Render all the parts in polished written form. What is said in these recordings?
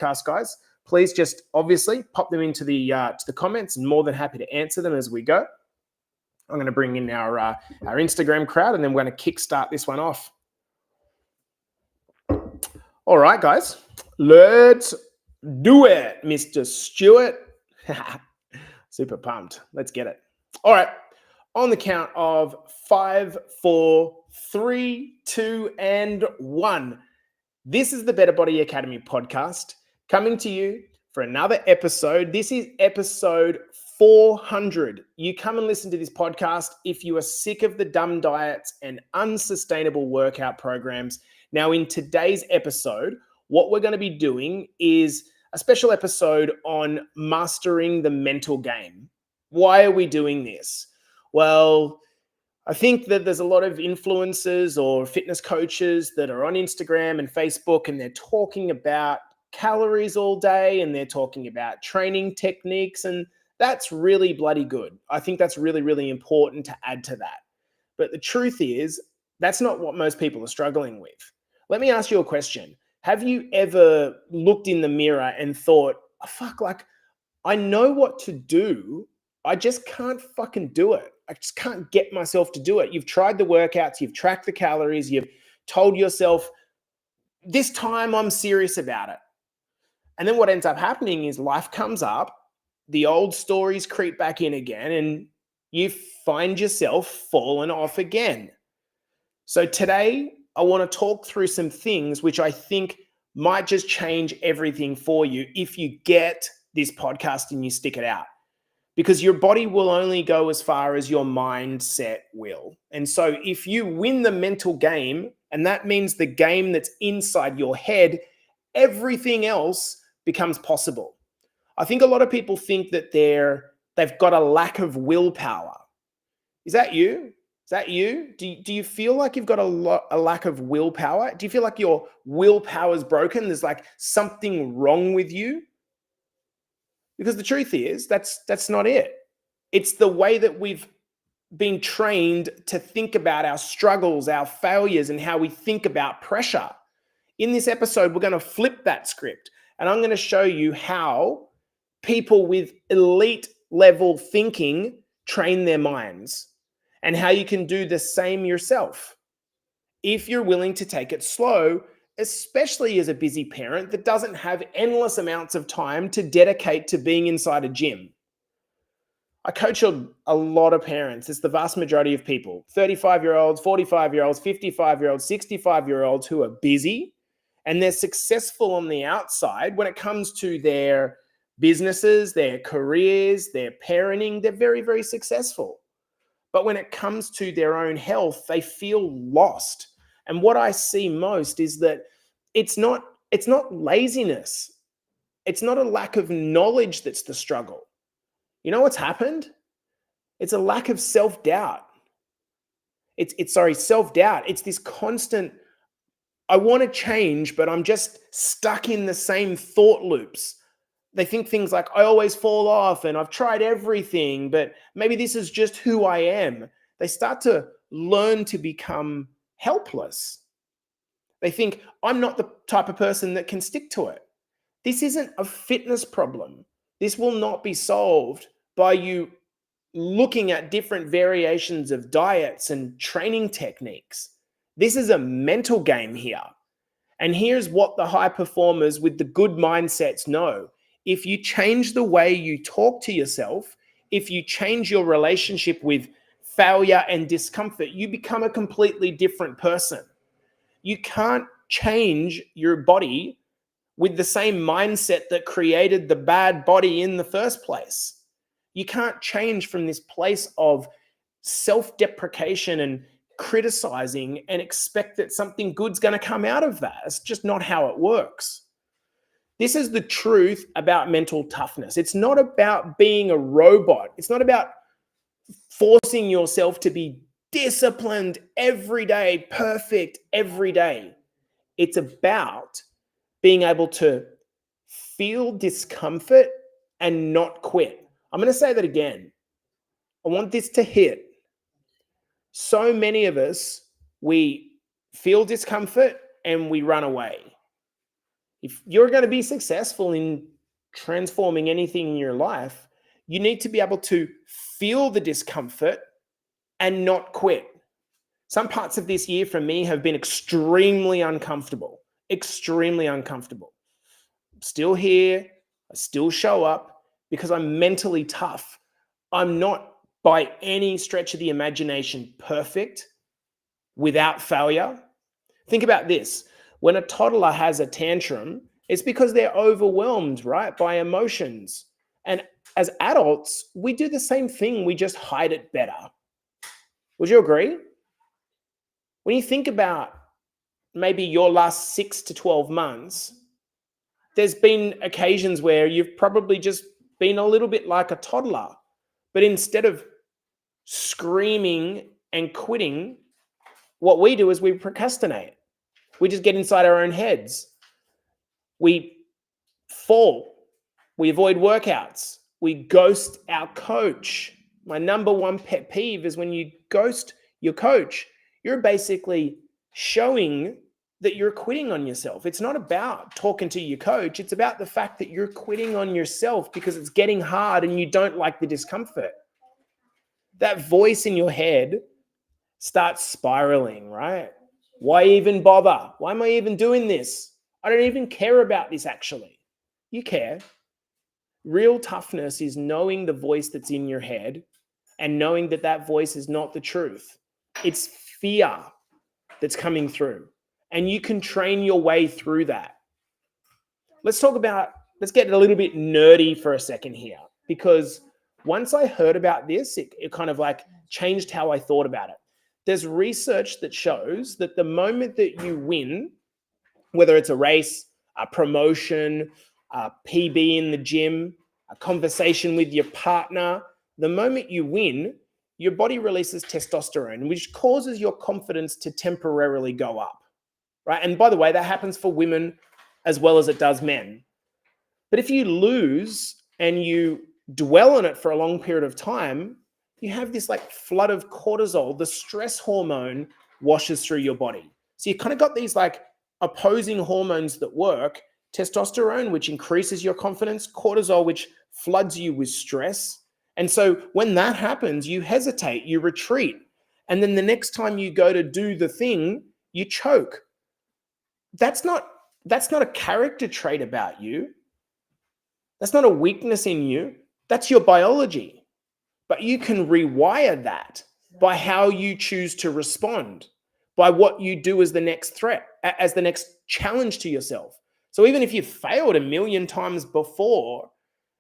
podcast, guys, please just obviously pop them into the comments, and more than happy to answer them as we go. I'm going to bring in our Instagram crowd, and then we're going to kickstart this one off. All right, guys, let's do it, Mr. Stewart. Super pumped. Let's get it. All right. On the count of 5, 4, 3, 2, and 1. This is the Better Body Academy podcast coming to you for another episode. This is episode 400. You come and listen to this podcast if you are sick of the dumb diets and unsustainable workout programs. Now, in today's episode, what we're going to be doing is a special episode on mastering the mental game. Why are we doing this? Well, I think that there's a lot of influencers or fitness coaches that are on Instagram and Facebook, and they're talking about calories all day, and they're talking about training techniques, and that's really bloody good. I think that's really, really important to add to that. But the truth is, that's not what most people are struggling with. Let me ask you a question. Have you ever looked in the mirror and thought, oh, fuck, like, I know what to do. I just can't fucking do it. I just can't get myself to do it. You've tried the workouts, you've tracked the calories, you've told yourself, this time I'm serious about it. And then what ends up happening is life comes up, the old stories creep back in again, and you find yourself falling off again. So today, I want to talk through some things which I think might just change everything for you if you get this podcast and you stick it out. Because your body will only go as far as your mindset will. And so if you win the mental game, and that means the game that's inside your head, everything else becomes possible. I think a lot of people think that they've got a lack of willpower. Is that you? Is that you? Do you feel like you've got a lack of willpower? Do you feel like your willpower is broken? There's like something wrong with you? Because the truth is, that's not it. It's the way that we've been trained to think about our struggles, our failures, and how we think about pressure. In this episode, we're going to flip that script, and I'm going to show you how people with elite level thinking train their minds, and how you can do the same yourself if you're willing to take it slow, especially as a busy parent that doesn't have endless amounts of time to dedicate to being inside a gym. I coach a lot of parents. It's the vast majority of people, 35-year-olds, 45-year-olds, 55-year-olds, 65-year-olds who are busy, and they're successful on the outside when it comes to their businesses, their careers, their parenting. They're very, very successful. But when it comes to their own health, they feel lost. And what I see most is that it's not laziness. It's not a lack of knowledge that's the struggle. You know what's happened? It's a lack of self-doubt. Self-doubt. It's this constant, I want to change, but I'm just stuck in the same thought loops. They think things like, I always fall off and I've tried everything, but maybe this is just who I am. They start to learn to become helpless. They think, I'm not the type of person that can stick to it. This isn't a fitness problem. This will not be solved by you looking at different variations of diets and training techniques. This is a mental game here. And here's what the high performers with the good mindsets know. If you change the way you talk to yourself, if you change your relationship with failure and discomfort, you become a completely different person. You can't change your body with the same mindset that created the bad body in the first place. You can't change from this place of self-deprecation and criticizing and expect that something good's going to come out of that. It's just not how it works. This is the truth about mental toughness. It's not about being a robot. It's not about forcing yourself to be disciplined every day, perfect every day. It's about being able to feel discomfort and not quit. I'm going to say that again. I want this to hit. So many of us, we feel discomfort and we run away. If you're going to be successful in transforming anything in your life, you need to be able to feel the discomfort and not quit. Some parts of this year for me have been extremely uncomfortable, extremely uncomfortable. I'm still here. I still show up because I'm mentally tough. I'm not by any stretch of the imagination perfect without failure. Think about this. When a toddler has a tantrum, it's because they're overwhelmed, right, by emotions. And as adults, we do the same thing. We just hide it better. Would you agree? When you think about maybe your last 6 to 12 months, there's been occasions where you've probably just been a little bit like a toddler. But instead of screaming and quitting, what we do is we procrastinate. We just get inside our own heads. We fall. We avoid workouts. We ghost our coach. My number one pet peeve is when you ghost your coach. You're basically showing that you're quitting on yourself. It's not about talking to your coach. It's about the fact that you're quitting on yourself because it's getting hard and you don't like the discomfort. That voice in your head starts spiraling, right? Why even bother? Why am I even doing this? I don't even care about this actually. You care. Real toughness is knowing the voice that's in your head and knowing that that voice is not the truth. It's fear that's coming through. And you can train your way through that. Let's get a little bit nerdy for a second here, because once I heard about this, it kind of like changed how I thought about it. There's research that shows that the moment that you win, whether it's a race, a promotion, a PB in the gym, a conversation with your partner, the moment you win, your body releases testosterone, which causes your confidence to temporarily go up, right? And by the way, that happens for women as well as it does men. But if you lose and you dwell on it for a long period of time, you have this like flood of cortisol. The stress hormone washes through your body. So you kind of got these like opposing hormones that work: testosterone, which increases your confidence; cortisol, which floods you with stress. And so when that happens, you hesitate, you retreat. And then the next time you go to do the thing, you choke. That's not a character trait about you. That's not a weakness in you. That's your biology. But you can rewire that by how you choose to respond, by what you do as the next threat, as the next challenge to yourself. So even if you've failed a million times before,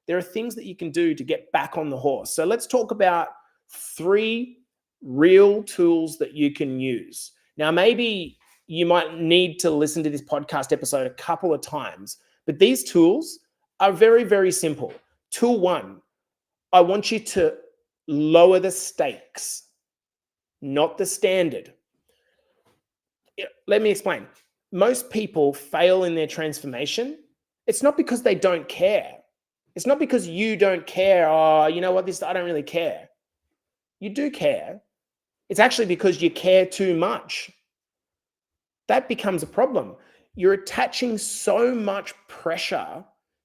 there are things that you can do to get back on the horse. So let's talk about 3 real tools that you can use. Now, maybe you might need to listen to this podcast episode a couple of times, but these tools are very, very simple. Tool 1, I want you to lower the stakes, not the standard. Let me explain. Most people fail in their transformation. It's not because they don't care. It's not because you don't care. Oh, you know what? I don't really care. You do care. It's actually because you care too much. That becomes a problem. You're attaching so much pressure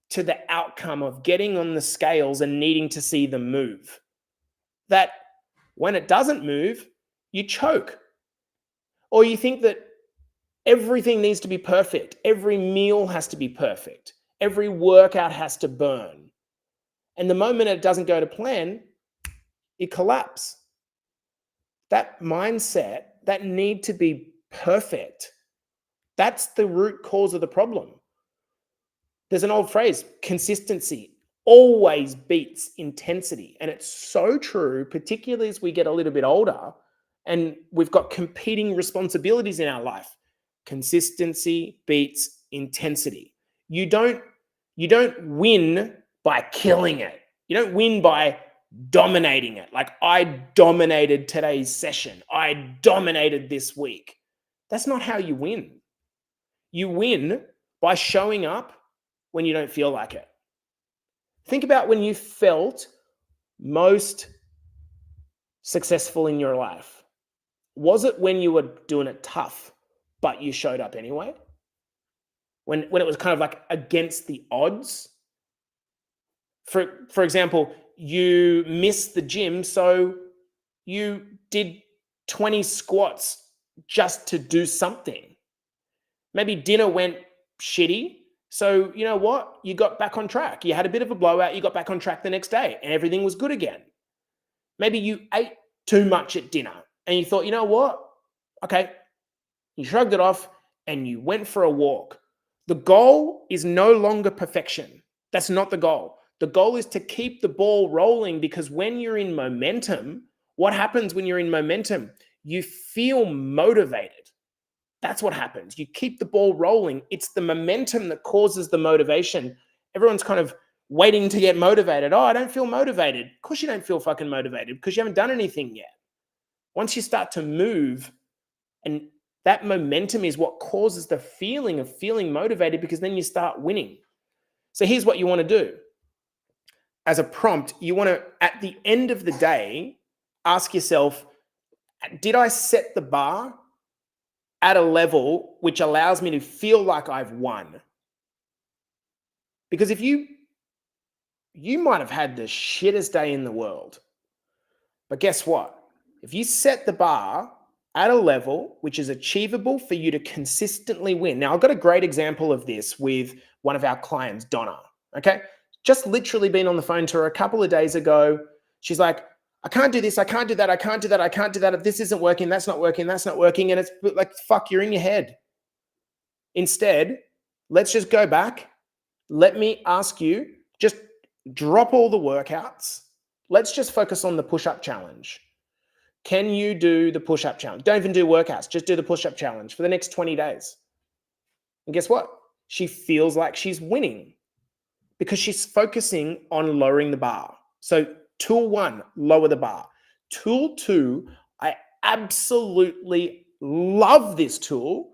to the outcome of getting on the scales and needing to see them move that when it doesn't move, you choke. Or you think that everything needs to be perfect. Every meal has to be perfect. Every workout has to burn. And the moment it doesn't go to plan, you collapse. That mindset, that need to be perfect, that's the root cause of the problem. There's an old phrase: consistency always beats intensity. And it's so true, particularly as we get a little bit older and we've got competing responsibilities in our life. Consistency beats intensity. You don't win by killing it. You don't win by dominating it. Like, I dominated today's session. I dominated this week. That's not how you win. You win by showing up when you don't feel like it. Think about when you felt most successful in your life. Was it when you were doing it tough, but you showed up anyway? when it was kind of like against the odds. For example, you missed the gym, so you did 20 squats just to do something. Maybe dinner went shitty, so you know what? You got back on track. You had a bit of a blowout, you got back on track the next day, and everything was good again. Maybe you ate too much at dinner, and you thought, you know what? Okay, you shrugged it off, and you went for a walk. The goal is no longer perfection. That's not the goal. The goal is to keep the ball rolling, because when you're in momentum, what happens when you're in momentum? You feel motivated. That's what happens. You keep the ball rolling. It's the momentum that causes the motivation. Everyone's kind of waiting to get motivated. Oh, I don't feel motivated. Of course you don't feel fucking motivated, because you haven't done anything yet. Once you start to move, and that momentum is what causes the feeling of feeling motivated, because then you start winning. So here's what you want to do. As a prompt, you want to, at the end of the day, ask yourself, did I set the bar at a level which allows me to feel like I've won? Because if you might have had the shittest day in the world, but guess what? If you set the bar at a level which is achievable for you to consistently win. Now, I've got a great example of this with one of our clients, Donna, okay? Just literally been on the phone to her a couple of days ago. She's like, I can't do this, I can't do that, I can't do that, I can't do that. If this isn't working, that's not working, that's not working. And it's like, fuck, you're in your head. Instead, let's just go back. Let me ask you, just drop all the workouts. Let's just focus on the push-up challenge. Can you do the push-up challenge? Don't even do workouts, just do the push-up challenge for the next 20 days. And guess what? She feels like she's winning, because she's focusing on lowering the bar. So tool 1, lower the bar. Tool 2, I absolutely love this tool.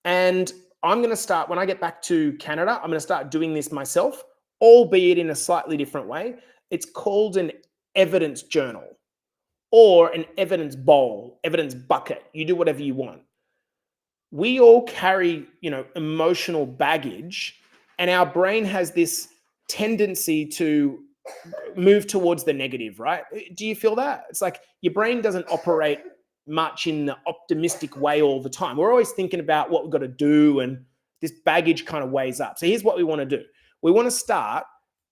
And I'm going to start, when I get back to Canada, I'm going to start doing this myself, albeit in a slightly different way. It's called an evidence journal or an evidence bowl, evidence bucket. You do whatever you want. We all carry, emotional baggage, and our brain has this tendency to move towards the negative, right? Do you feel that? It's like your brain doesn't operate much in the optimistic way all the time. We're always thinking about what we've got to do, and this baggage kind of weighs up. So here's what we want to do. We want to start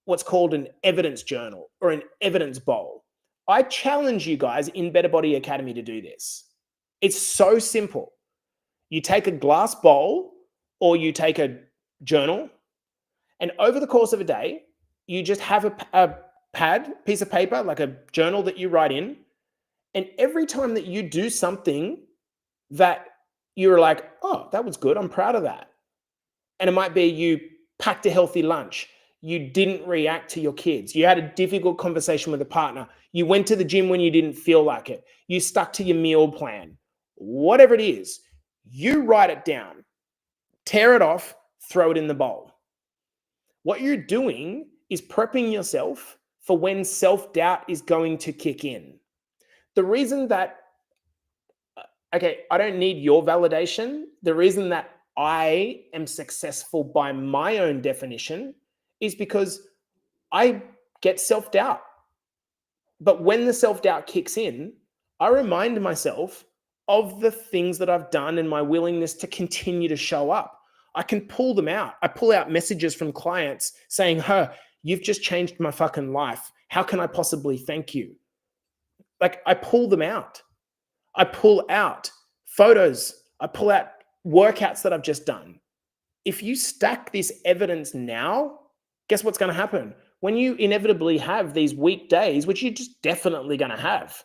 what's called an evidence journal or an evidence bowl. I challenge you guys in Better Body Academy to do this. It's so simple. You take a glass bowl or you take a journal, and over the course of a day, you just have a piece of paper, like a journal that you write in. And every time that you do something that you're like, oh, that was good, I'm proud of that. And it might be you packed a healthy lunch, you didn't react to your kids, you had a difficult conversation with a partner, you went to the gym when you didn't feel like it, you stuck to your meal plan, whatever it is, you write it down, tear it off, throw it in the bowl. What you're doing is prepping yourself for when self-doubt is going to kick in. The reason that, I don't need your validation. The reason that I am successful by my own definition is because I get self-doubt. But when the self-doubt kicks in, I remind myself of the things that I've done and my willingness to continue to show up. I can pull them out. I pull out messages from clients saying, you've just changed my fucking life. How can I possibly thank you? Like, I pull them out. I pull out photos. I pull out workouts that I've just done. If you stack this evidence now, guess what's going to happen? When you inevitably have these weak days, which you're just definitely going to have,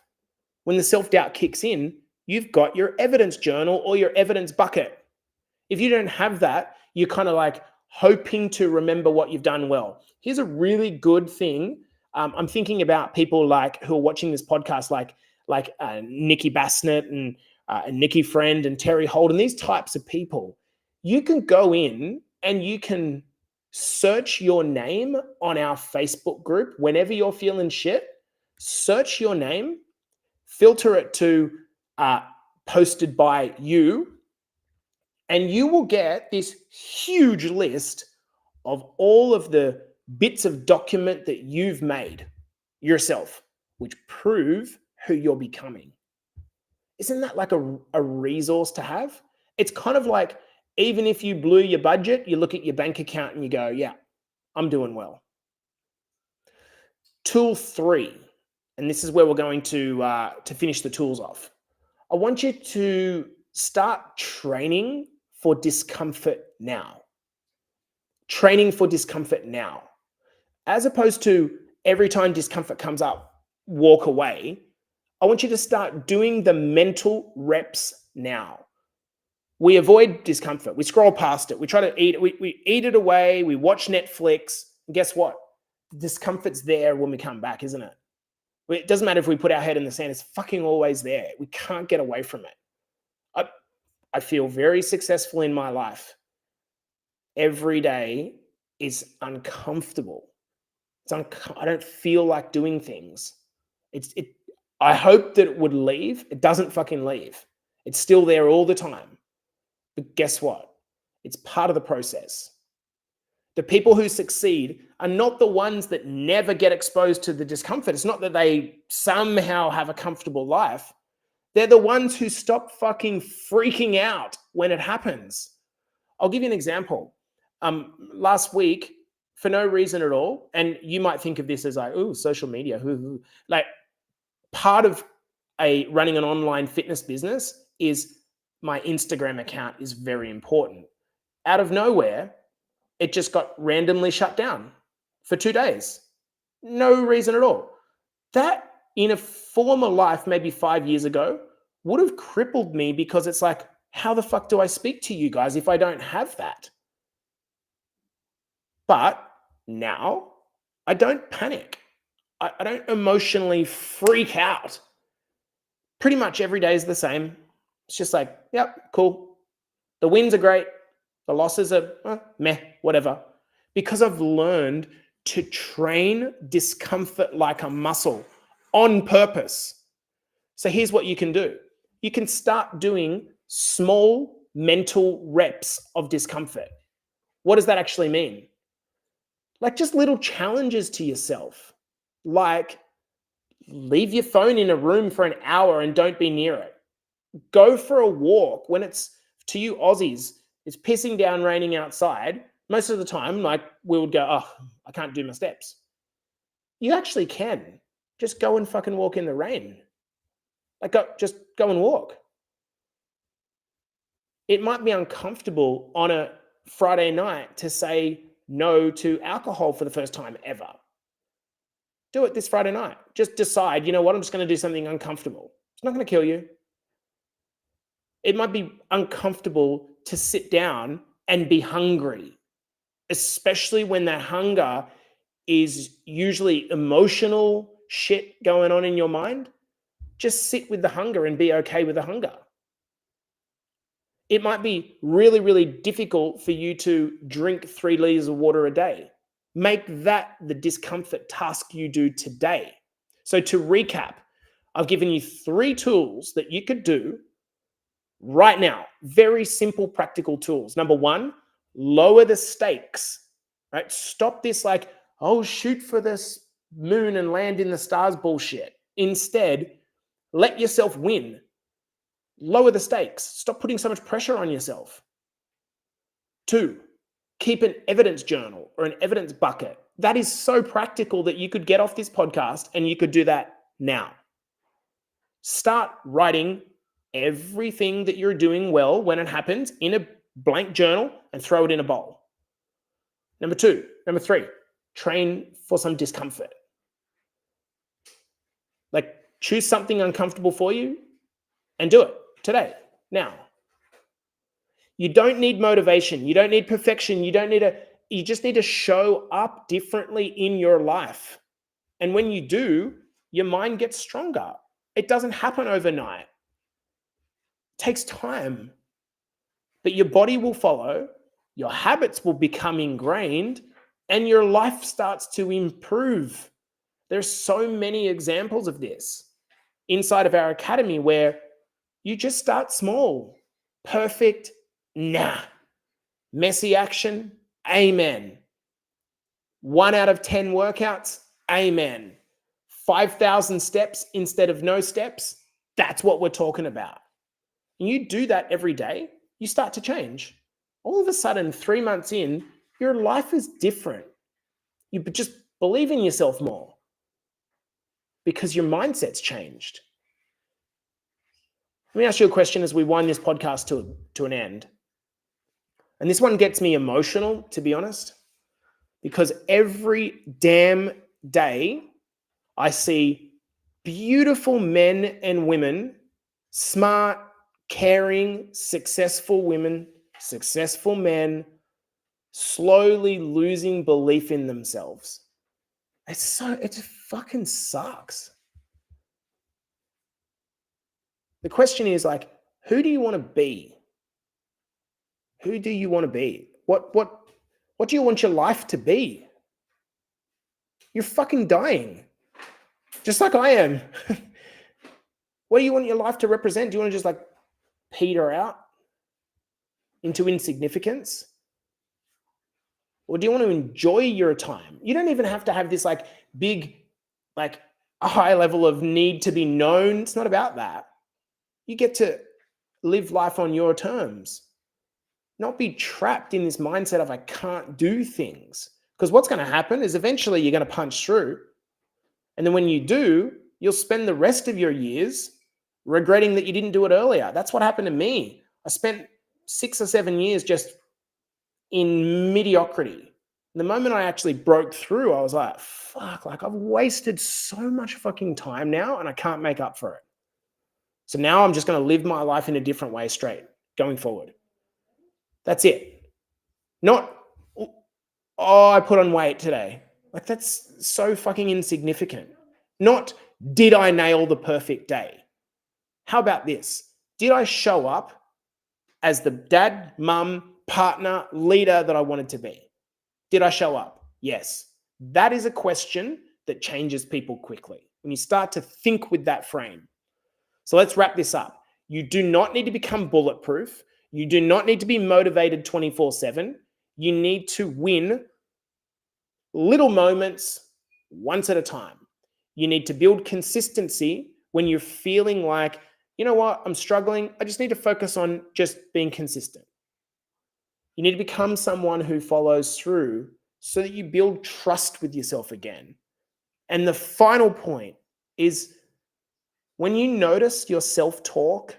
when the self-doubt kicks in, you've got your evidence journal or your evidence bucket. If you don't have that, you're kind of like hoping to remember what you've done well. Here's a really good thing. I'm thinking about people like who are watching this podcast, like Nikki Bassnett and Nikki Friend and Terry Holden, these types of people. You can go in and you can search your name on our Facebook group whenever you're feeling shit. Search your name, filter it to posted by you, And you will get this huge list of all of the bits of document that you've made yourself, which prove who you're becoming. Isn't that like a resource to have? It's kind of like, even if you blew your budget, you look at your bank account and you go, yeah, I'm doing well. Tool 3, and this is where we're going to finish the tools off. I want you to start training for discomfort now. Training for discomfort now. As opposed to every time discomfort comes up, walk away. I want you to start doing the mental reps now. We avoid discomfort. We scroll past it. We try to eat it. We eat it away. We watch Netflix. And guess what? The discomfort's there when we come back, isn't it? It doesn't matter if we put our head in the sand. It's fucking always there. We can't get away from it. I feel very successful in my life. Every day is uncomfortable. I don't feel like doing things. I hope that it would leave. It doesn't fucking leave. It's still there all the time. But guess what? It's part of the process. The people who succeed are not the ones that never get exposed to the discomfort. It's not that they somehow have a comfortable life. They're the ones who stop fucking freaking out when it happens. I'll give you an example. Last week, for no reason at all, and you might think of this as like, ooh, social media. Like, part of running an online fitness business is my Instagram account is very important. Out of nowhere, it just got randomly shut down for 2 days. No reason at all. That, in a former life, maybe 5 years ago, would have crippled me, because it's like, how the fuck do I speak to you guys if I don't have that? But now I don't panic. I don't emotionally freak out. Pretty much every day is the same. It's just like, yep, cool. The wins are great. The losses are meh, whatever. Because I've learned to train discomfort like a muscle on purpose. So here's what you can do. You can start doing small mental reps of discomfort. What does that actually mean? Like, just little challenges to yourself. Like, leave your phone in a room for an hour and don't be near it. Go for a walk when it's, to you Aussies, it's pissing down, raining outside. Most of the time, like, we would go, oh, I can't do my steps. You actually can. Just go and fucking walk in the rain. Like, just go and walk. It might be uncomfortable on a Friday night to say no to alcohol for the first time ever. Do it this Friday night. Just decide, you know what, I'm just going to do something uncomfortable. It's not going to kill you. It might be uncomfortable to sit down and be hungry, especially when that hunger is usually emotional shit going on in your mind. Just sit with the hunger and be okay with the hunger. It might be really, really difficult for you to drink 3 liters of water a day. Make that the discomfort task you do today. So to recap, I've given you 3 tools that you could do right now. Very simple, practical tools. Number 1, lower the stakes, right? Stop this like, oh, shoot for this moon and land in the stars bullshit. Instead, let yourself win. Lower the stakes. Stop putting so much pressure on yourself. 2, keep an evidence journal or an evidence bucket. That is so practical that you could get off this podcast and you could do that now. Start writing everything that you're doing well when it happens in a blank journal and throw it in a bowl. Number 3, train for some discomfort. Like, choose something uncomfortable for you and do it today, now. You don't need motivation. You don't need perfection. You just need to show up differently in your life. And when you do, your mind gets stronger. It doesn't happen overnight. It takes time. But your body will follow, your habits will become ingrained, and your life starts to improve. There's so many examples of this inside of our academy where you just start small. Perfect Nah. Messy action? Amen. 1 out of 10 workouts? Amen. 5,000 steps instead of no steps? That's what we're talking about. And you do that every day, you start to change. All of a sudden, 3 months in, your life is different. You just believe in yourself more because your mindset's changed. Let me ask you a question as we wind this podcast to an end. And this one gets me emotional, to be honest, because every damn day I see beautiful men and women, smart, caring, successful women, successful men, slowly losing belief in themselves. It fucking sucks. The question is like, who do you want to be? Who do you want to be? What do you want your life to be? You're fucking dying. Just like I am. What do you want your life to represent? Do you want to just like peter out into insignificance? Or do you want to enjoy your time? You don't even have to have this like big, like a high level of need to be known. It's not about that. You get to live life on your terms. Not be trapped in this mindset of I can't do things. Because what's going to happen is eventually you're going to punch through. And then when you do, you'll spend the rest of your years regretting that you didn't do it earlier. That's what happened to me. I spent 6 or 7 years just in mediocrity. The moment I actually broke through, I was like, fuck, like I've wasted so much fucking time now and I can't make up for it. So now I'm just going to live my life in a different way straight going forward. That's it. Not, oh, I put on weight today. Like that's so fucking insignificant. Not, did I nail the perfect day? How about this? Did I show up as the dad, mum, partner, leader that I wanted to be? Did I show up? Yes. That is a question that changes people quickly when you start to think with that frame. So let's wrap this up. You do not need to become bulletproof. You do not need to be motivated 24/7. You need to win little moments once at a time. You need to build consistency when you're feeling like, you know what, I'm struggling. I just need to focus on just being consistent. You need to become someone who follows through so that you build trust with yourself again. And the final point is when you notice your self-talk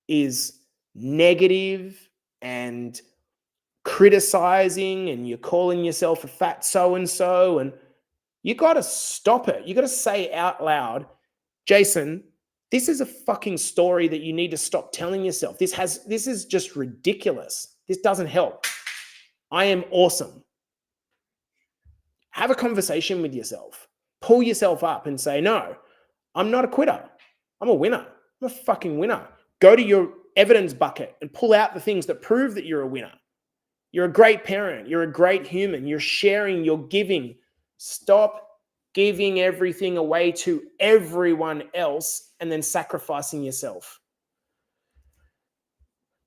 is negative and criticizing and you're calling yourself a fat so-and-so, and you got to stop it. You got to say out loud, Jason, this is a fucking story that you need to stop telling yourself. This is just ridiculous. This doesn't help. I am awesome. Have a conversation with yourself. Pull yourself up and say, no, I'm not a quitter. I'm a winner. I'm a fucking winner. Go to your evidence bucket and pull out the things that prove that you're a winner. You're a great parent. You're a great human. You're sharing, you're giving. Stop giving everything away to everyone else and then sacrificing yourself.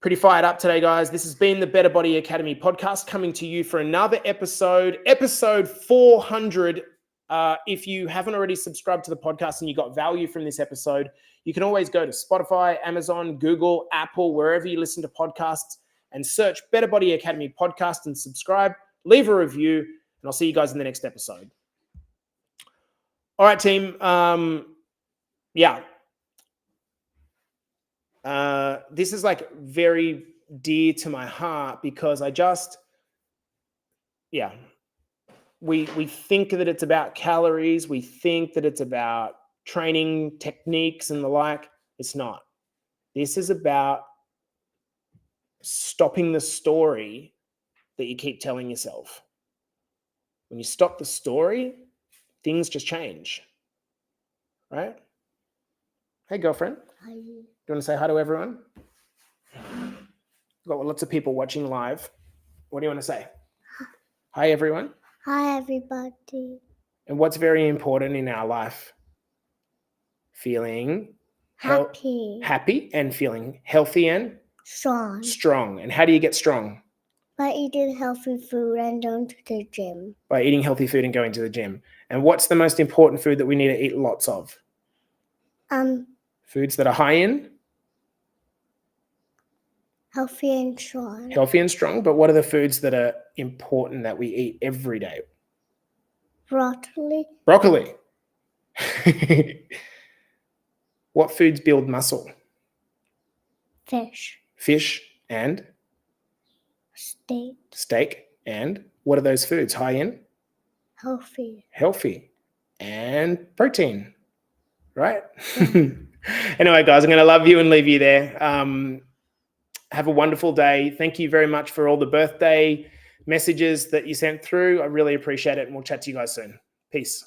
Pretty fired up today, guys. This has been the Better Body Academy podcast coming to you for another episode 400. If you haven't already subscribed to the podcast and you got value from this episode, you can always go to Spotify, Amazon, Google, Apple, wherever you listen to podcasts, and search Better Body Academy podcast and subscribe, leave a review, and I'll see you guys in the next episode. All right, team. This is like very dear to my heart because we think that it's about calories. We think that it's about training techniques and the like. It's not. This is about stopping the story that you keep telling yourself. When you stop the story, things just change, right? Hey, girlfriend. Hi. Do you want to say hi to everyone? We've got lots of people watching live. What do you want to say? Hi, everyone. Hi, everybody. And what's very important in our life? Feeling Happy. happy and feeling healthy and Strong. Strong. And how do you get strong? By eating healthy food and going to the gym. By eating healthy food and going to the gym. And what's the most important food that we need to eat lots of? Foods that are high in? Healthy and strong. Healthy and strong. But what are the foods that are important that we eat every day? Broccoli. Broccoli. What foods build muscle? Fish. Fish and Steak. steak. And what are those foods? High in? Healthy. Healthy. And protein. Right? Yeah. Anyway, guys, I'm going to love you and leave you there. Have a wonderful day. Thank you very much for all the birthday messages that you sent through. I really appreciate it. And we'll chat to you guys soon. Peace.